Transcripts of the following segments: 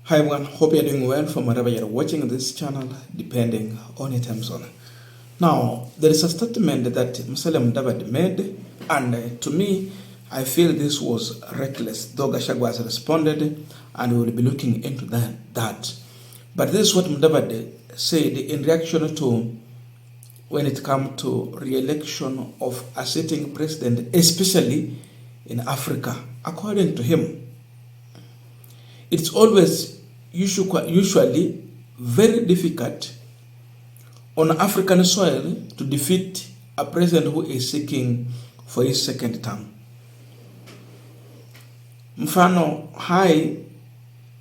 Hi everyone, hope you're doing well from wherever you're watching this channel, depending on your time zone. Now, there is a statement that Musalia Mudavadi made, and to me, I feel this was reckless, though Gachagwa has responded, and we will be looking into that. But this is what Mudavadi said in reaction to when it comes to re-election of a sitting president, especially in Africa. According to him, it's always usually very difficult on African soil to defeat a president who is seeking for his second term. Mfano hai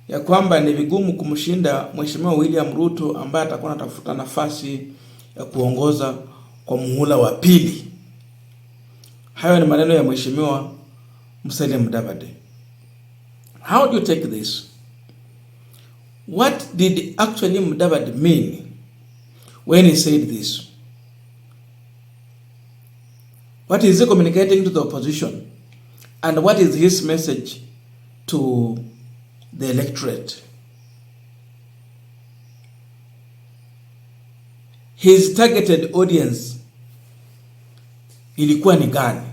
ya kwamba ni vigumu kumshinda Mheshimiwa William Ruto ambaye atakuwa anatafuta nafasi ya kuongoza kwa muhula wa pili. Hayo ni maneno ya Mheshimiwa Musalia Mudavadi. How do you take this? What did actually Mudavadi mean when he said this? What is he communicating to the opposition? And what is his message to the electorate? His targeted audience ilikuwa ni gani?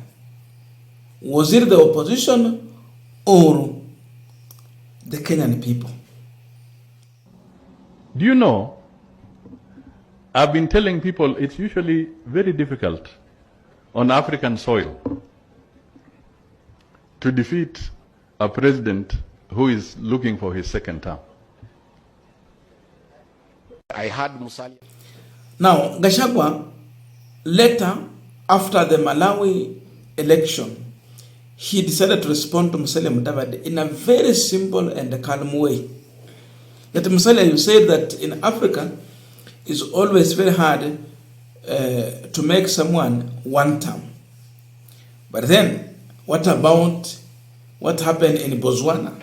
Was it the opposition or the Kenyan people? Do you know, I've been telling people it's usually very difficult on African soil to defeat a president who is looking for his second term. I had Musalia. Now, Gachagwa, later, after the Malawi election, he decided to respond to Musalia Mudavadi in a very simple and calm way. That Musalia, you said that in Africa, it's always very hard to make someone one term. But then, what about what happened in Botswana?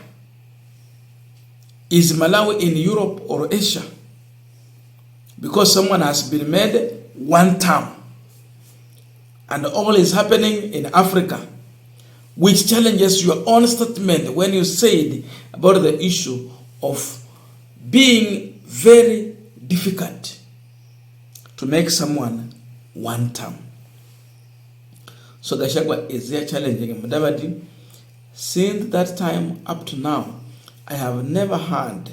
Is Malawi in Europe or Asia? Because someone has been made one term. And all is happening in Africa, which challenges your own statement when you said about the issue of being very difficult to make someone one term. So Gachagwa is there challenging Mudavadi. Since that time up to now, I have never heard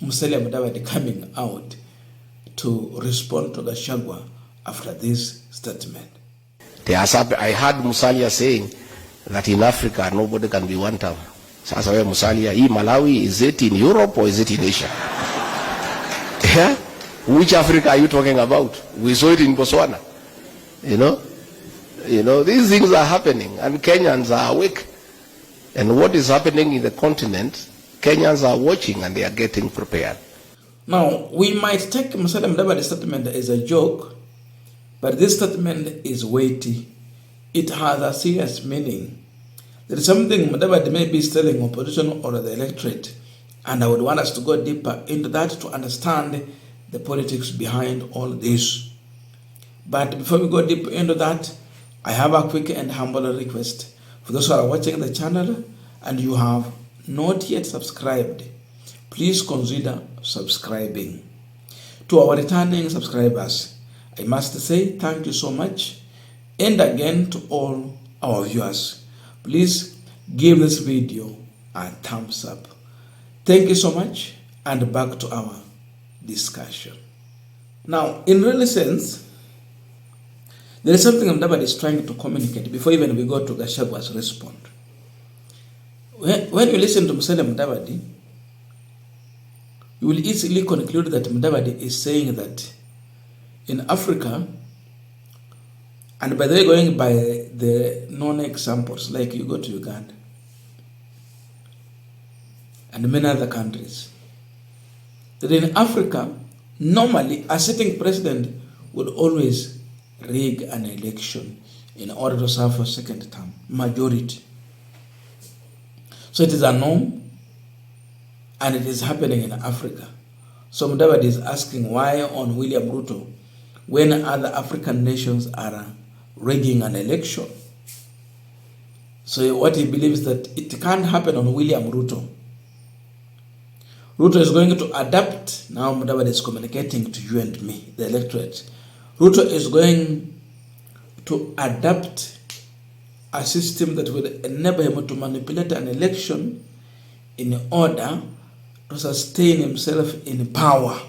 Musalia Mudavadi coming out to respond to Gachagwa after this statement. I heard Musalia saying that in Africa nobody can be one term. Sasa wewe Musalia, hii Malawi, is it in Europe or is it in Asia? Yeah? Which Africa are you talking about? We saw it in Botswana. You know, these things are happening and Kenyans are awake. And what is happening in the continent, Kenyans are watching and they are getting prepared. Now, we might take Musalia Mudavadi's statement as a joke, but this statement is weighty. It has a serious meaning. There is something Mudavadi may be telling opposition or the electorate, and I would want us to go deeper into that to understand the politics behind all this. But before we go deep into that, I have a quick and humble request. For those who are watching the channel and you have not yet subscribed, please consider subscribing. To our returning subscribers, I must say thank you so much. And again to all our viewers, please give this video a thumbs up. Thank you so much, and back to our discussion. Now, in real sense, there is something Mudavadi is trying to communicate before even we go to Gachagwa's response. When you listen to Musalia Mudavadi, you will easily conclude that Mudavadi is saying that in Africa, and by the way, going by the known examples, like you go to Uganda and many other countries, that in Africa, normally a sitting president would always rig an election in order to serve for second term, majority. So it is a norm, and it is happening in Africa. So Mudavadi is asking why on William Ruto, when other African nations are rigging an election. So what he believes that it can't happen on William Ruto. Ruto is going to adapt. Now Mudavadi is communicating to you and me, the electorate. Ruto is going to adapt a system that will enable him to manipulate an election in order to sustain himself in power.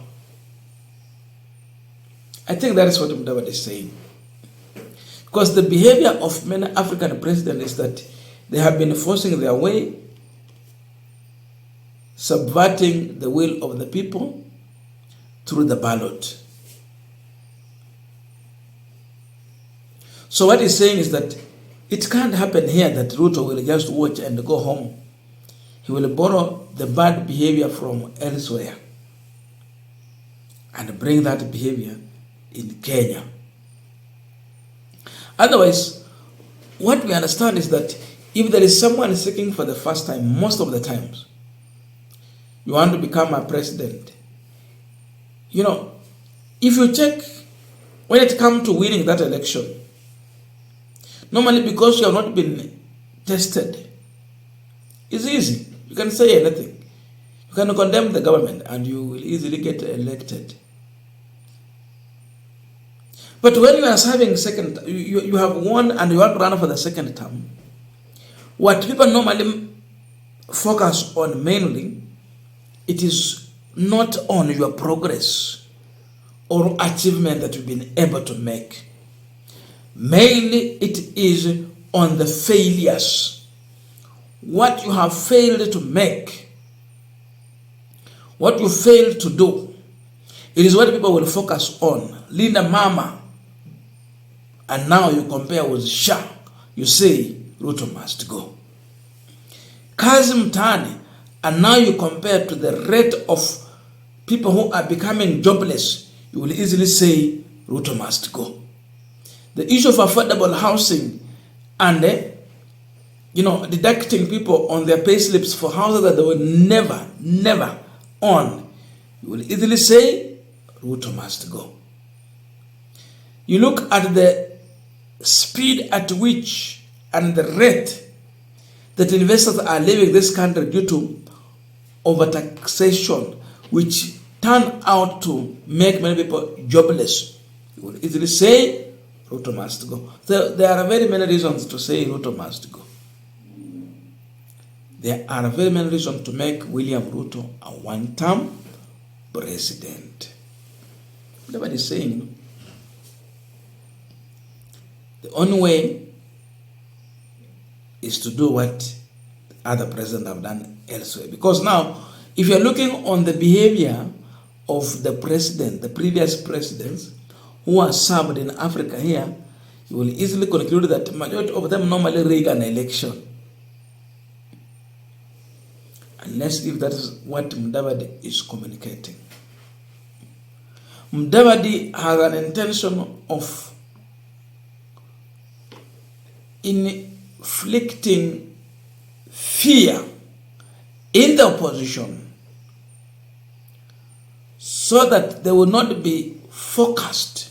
I think that is what Mudavadi is saying. Because the behavior of many African presidents is that they have been forcing their way, subverting the will of the people through the ballot. So what he's saying is that it can't happen here that Ruto will just watch and go home. He will borrow the bad behavior from elsewhere and bring that behavior in Kenya. Otherwise, what we understand is that if there is someone seeking for the first time, most of the times, you want to become a president. You know, if you check, when it comes to winning that election, normally because you have not been tested, it's easy. You can say anything. You can condemn the government and you will easily get elected. But when you are serving second, you have won and you want to run for the second term, what people normally focus on mainly, it is not on your progress or achievement that you've been able to make. Mainly it is on the failures. What you have failed to make, what you failed to do, it is what people will focus on. Linda Mama. And now you compare with Shah. You say Ruto must go. Kazi Mtaani. And now you compare to the rate of people who are becoming jobless. You will easily say Ruto must go. The issue of affordable housing and deducting people on their pay slips for houses that they will never own. You will easily say Ruto must go. You look at the speed at which and the rate that investors are leaving this country due to overtaxation, which turn out to make many people jobless. You will easily say Ruto must go. So there are very many reasons to say Ruto must go. There are very many reasons to make William Ruto a one-term president. Nobody is saying the only way is to do what other presidents have done elsewhere. Because now, if you're looking on the behavior of the president, the previous presidents who are served in Africa here, you will easily conclude that majority of them normally rig an election. Unless if that is what Mudavadi is communicating. Mudavadi has an intention of inflicting fear in the opposition so that they will not be focused.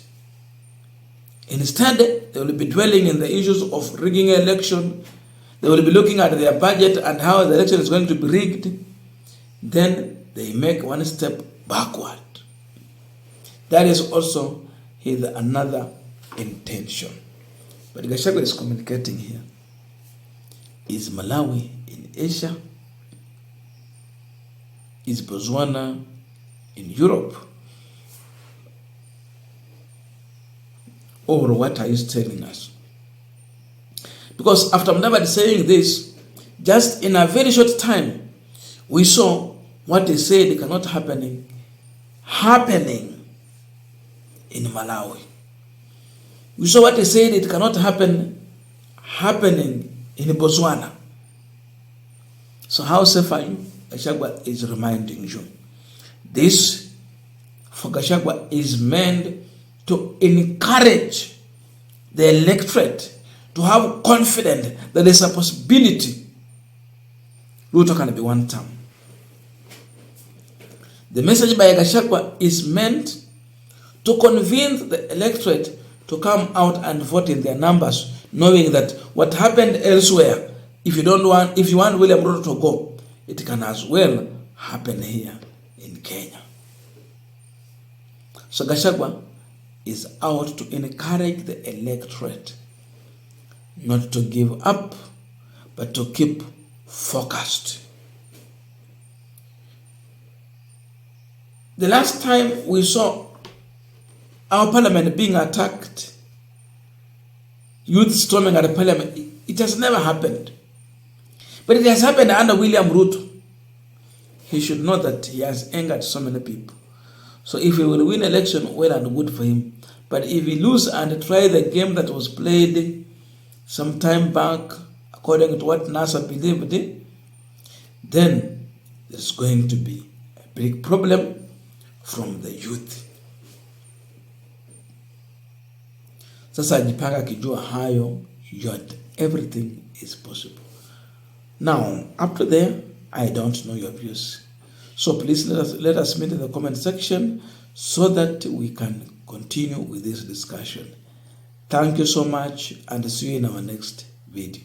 Instead, they will be dwelling in the issues of rigging an election. They will be looking at their budget and how the election is going to be rigged. Then they make one step backward. That is also his another intention. But Gachagwa is communicating here. Is Malawi in Asia? Is Botswana in Europe? Or what are you telling us? Because after Mudavadi saying this, just in a very short time, we saw what he said cannot happening in Malawi. We saw what he said it cannot happening in Botswana. So how safe are you? Gachagwa is reminding you. This, for Gachagwa, is meant to encourage the electorate to have confidence that there's a possibility Ruto can be one term. The message by Gachagwa is meant to convince the electorate to come out and vote in their numbers, knowing that what happened elsewhere, if you want William Ruto to go, it can as well happen here in Kenya. So Gachagwa is out to encourage the electorate not to give up, but to keep focused. The last time we saw our parliament being attacked, youth storming at the parliament, it has never happened. But it has happened under William Ruto. He should know that he has angered so many people. So if he will win election, well and good for him. But if he lose and try the game that was played some time back, according to what NASA believed in, then there's going to be a big problem from the youth. Sasa jipanga akijua hayo yote, everything is possible. Now, up to there, I don't know your views. So please let us meet in the comment section so that we can continue with this discussion. Thank you so much, and see you in our next video.